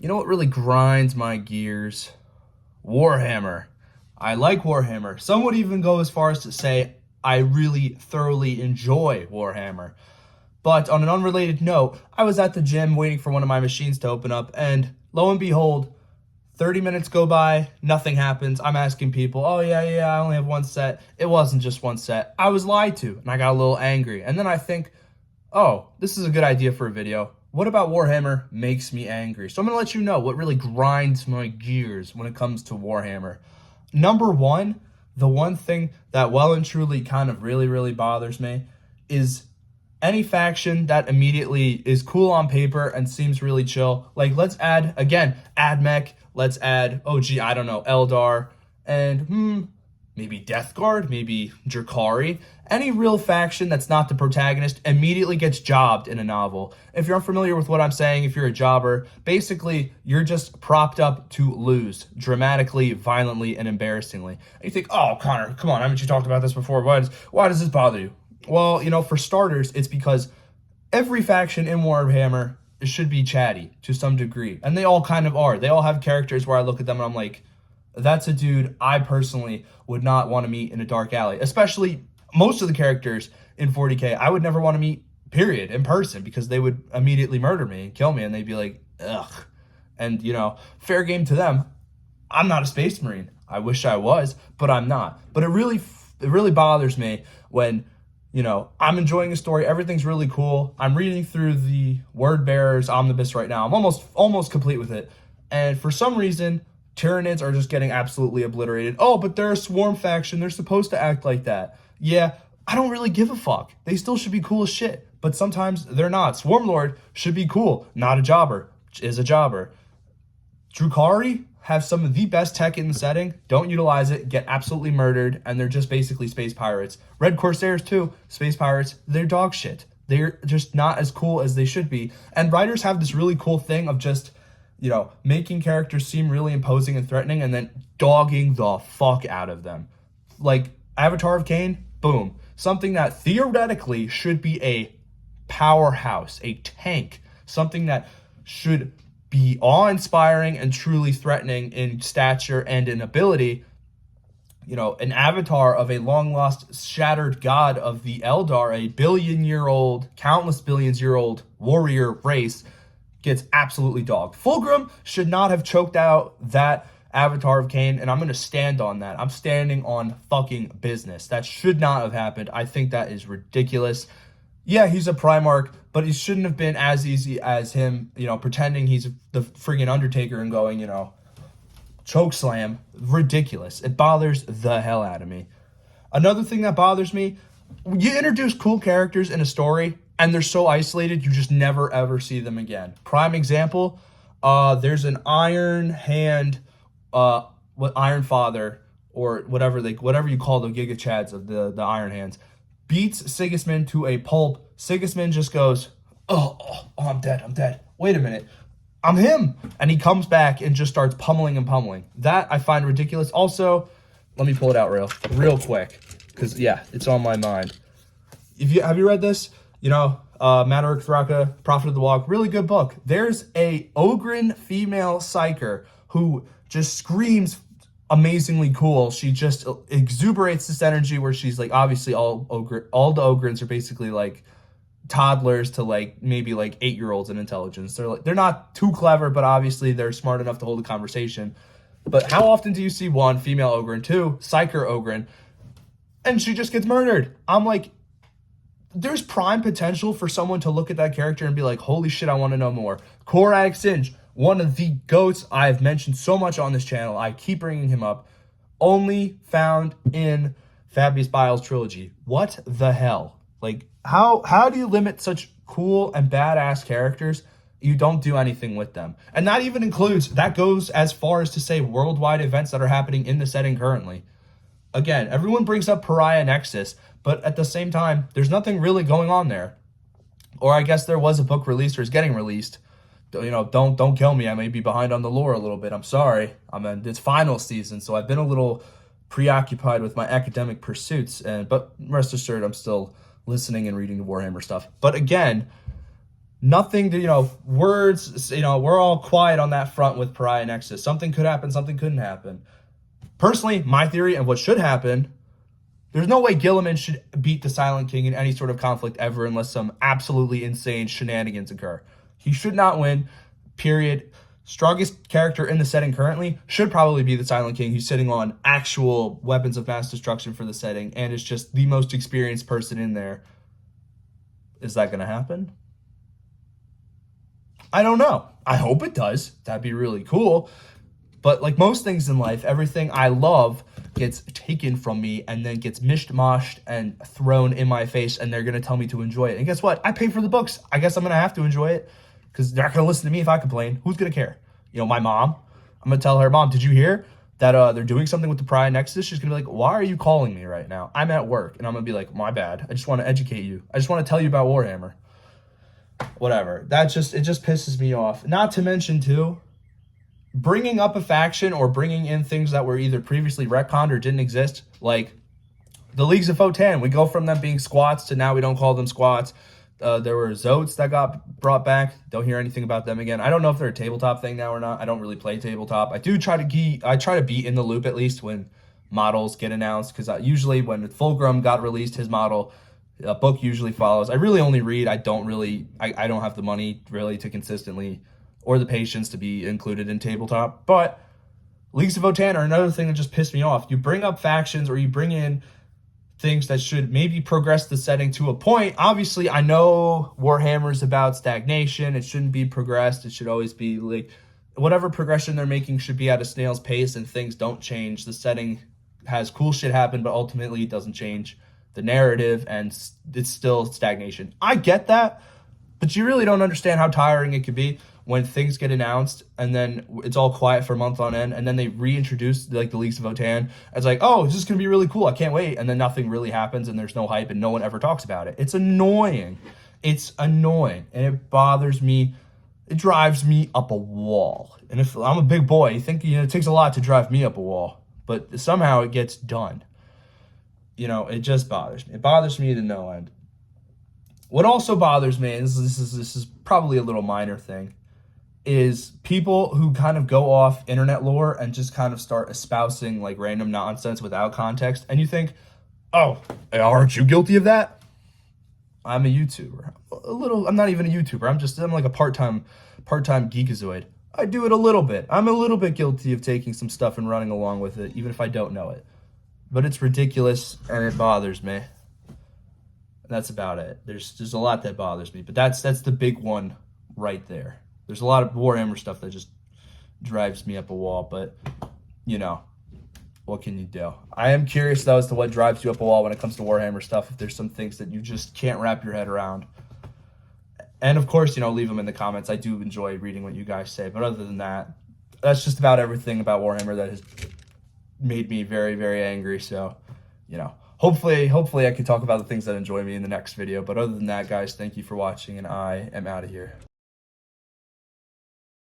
You know what really grinds my gears? Warhammer. I like Warhammer. Some would even go as far as to say I really thoroughly enjoy Warhammer. But on an unrelated note, I was at the gym waiting for one of my machines to open up, and lo and behold, 30 minutes go by, nothing happens. I'm asking people, oh, yeah, I only have one set. It wasn't just one set. I was lied to, and I got a little angry. And then I think, oh, this is a good idea for a video. What about Warhammer makes me angry? So I'm going to let you know what really grinds my gears when it comes to Warhammer. Number one, the one thing that well and truly kind of really bothers me is any faction that immediately is cool on paper and seems really chill. Like, let's add, again, AdMech. Let's add, oh, gee, I don't know, Eldar. And, maybe Death Guard, maybe Drakari. Any real faction that's not the protagonist immediately gets jobbed in a novel. If you're unfamiliar with what I'm saying, if you're a jobber, basically you're just propped up to lose dramatically, violently, and embarrassingly. And you think, oh, Connor, come on, haven't you talked about this before? Why does this bother you? Well, for starters, it's because every faction in Warhammer should be chatty to some degree. And they all kind of are. They all have characters where I look at them and I'm like, that's a dude I personally would not want to meet in a dark alley. Especially most of the characters in 40K, I would never want to meet, period, in person, because they would immediately murder me and kill me, and they'd be like, ugh. And, fair game to them. I'm not a Space Marine. I wish I was, but I'm not. But it really bothers me when, I'm enjoying a story. Everything's really cool. I'm reading through the Word Bearers Omnibus right now. I'm almost complete with it. And for some reason, Tyranids are just getting absolutely obliterated. Oh, but they're a swarm faction. They're supposed to act like that. Yeah, I don't really give a fuck. They still should be cool as shit. But sometimes they're not. Swarmlord should be cool. Not a jobber. Is a jobber. Drukhari have some of the best tech in the setting. Don't utilize it. Get absolutely murdered. And they're just basically space pirates. Red Corsairs too. Space pirates. They're dog shit. They're just not as cool as they should be. And writers have this really cool thing of just making characters seem really imposing and threatening and then dogging the fuck out of them. Like Avatar of Cain, boom. Something that theoretically should be a powerhouse, a tank, something that should be awe-inspiring and truly threatening in stature and in ability. An avatar of a long-lost, shattered god of the Eldar, a billion-year-old, countless billions-year-old warrior race, gets absolutely dogged. Fulgrim should not have choked out that Avatar of Cain, and I'm going to stand on that. I'm standing on fucking business. That should not have happened. I think that is ridiculous. Yeah, he's a Primarch, but it shouldn't have been as easy as him, pretending he's the friggin' Undertaker and going, choke slam. Ridiculous. It bothers the hell out of me. Another thing that bothers me, you introduce cool characters in a story, and they're so isolated, you just never, ever see them again. Prime example, there's an Iron Hand, Iron Father, or whatever you call the Giga Chads of the Iron Hands, beats Sigismund to a pulp. Sigismund just goes, oh, I'm dead. Wait a minute. I'm him. And he comes back and just starts pummeling and pummeling. That I find ridiculous. Also, let me pull it out real quick, because, yeah, it's on my mind. Have you read this? Mataruk Thraka, Prophet of the Walk, really good book. There's a Ogryn female psyker who just screams amazingly cool. She just exuberates this energy where she's like, obviously all the Ogryns are basically like toddlers to like maybe like 8-year-olds in intelligence. They're not too clever, but obviously they're smart enough to hold a conversation. But how often do you see one female Ogryn, two psyker Ogryn, and she just gets murdered? I'm like, there's prime potential for someone to look at that character and be like, holy shit, I want to know more. Korak Singe, one of the GOATs I've mentioned so much on this channel. I keep bringing him up. Only found in Fabius Bile's trilogy. What the hell? Like, how do you limit such cool and badass characters? You don't do anything with them. And that goes as far as to say worldwide events that are happening in the setting currently. Again, everyone brings up Pariah Nexus, but at the same time, there's nothing really going on there. Or I guess there was a book released or is getting released. Don't kill me. I may be behind on the lore a little bit. I'm sorry. It's final season, so I've been a little preoccupied with my academic pursuits. But rest assured, I'm still listening and reading the Warhammer stuff. But again, Nothing to, words, we're all quiet on that front with Pariah Nexus. Something could happen, something couldn't happen. Personally, my theory and what should happen, there's no way Gilliman should beat the Silent King in any sort of conflict ever unless some absolutely insane shenanigans occur. He should not win, period. Strongest character in the setting currently should probably be the Silent King, who's sitting on actual weapons of mass destruction for the setting and is just the most experienced person in there. Is that going to happen? I don't know. I hope it does. That'd be really cool. But like most things in life, everything I love gets taken from me and then gets mishmashed and thrown in my face, and they're going to tell me to enjoy it. And guess what? I pay for the books. I guess I'm going to have to enjoy it because they're not going to listen to me if I complain. Who's going to care? My mom. I'm going to tell her, Mom, did you hear that they're doing something with the Pariah Nexus? She's going to be like, why are you calling me right now? I'm at work. And I'm going to be like, my bad. I just want to educate you. I just want to tell you about Warhammer. Whatever. It just pisses me off. Not to mention, too, bringing up a faction or bringing in things that were either previously retconned or didn't exist, like the Leagues of Votan. We go from them being squats to now we don't call them squats. There were Zotes that got brought back. Don't hear anything about them again. I don't know if they're a tabletop thing now or not. I don't really play tabletop. I try to be in the loop at least when models get announced, because usually when Fulgrim got released, his model, a book usually follows. I really only read. I don't have the money really to consistently or the patience to be included in tabletop. But Leagues of Votan are another thing that just pissed me off. You bring up factions or you bring in things that should maybe progress the setting to a point. Obviously, I know Warhammer's about stagnation. It shouldn't be progressed. It should always be like whatever progression they're making should be at a snail's pace and things don't change. The setting has cool shit happen, but ultimately it doesn't change the narrative and it's still stagnation. I get that, but you really don't understand how tiring it could be when things get announced and then it's all quiet for a month on end and then they reintroduce like the Leagues of Votan. It's like, oh, this is going to be really cool. I can't wait. And then nothing really happens and there's no hype and no one ever talks about it. It's annoying. It's annoying and it bothers me. It drives me up a wall. And if I'm a big boy, you think, it takes a lot to drive me up a wall, but somehow it gets done. It just bothers me. It bothers me to no end. What also bothers me, and this is probably a little minor thing, is people who kind of go off internet lore and just kind of start espousing like random nonsense without context. And you think, oh, aren't you guilty of that? I'm a YouTuber. I'm not even a YouTuber. I'm like a part-time geekazoid. I do it a little bit. I'm a little bit guilty of taking some stuff and running along with it, even if I don't know it. But it's ridiculous and it bothers me. And that's about it. There's a lot that bothers me, but that's the big one right there. There's a lot of Warhammer stuff that just drives me up a wall, but, what can you do? I am curious, though, as to what drives you up a wall when it comes to Warhammer stuff, if there's some things that you just can't wrap your head around. And, of course, leave them in the comments. I do enjoy reading what you guys say, but other than that, that's just about everything about Warhammer that has made me very, very angry, so, hopefully I can talk about the things that enjoy me in the next video, but other than that, guys, thank you for watching, and I am out of here.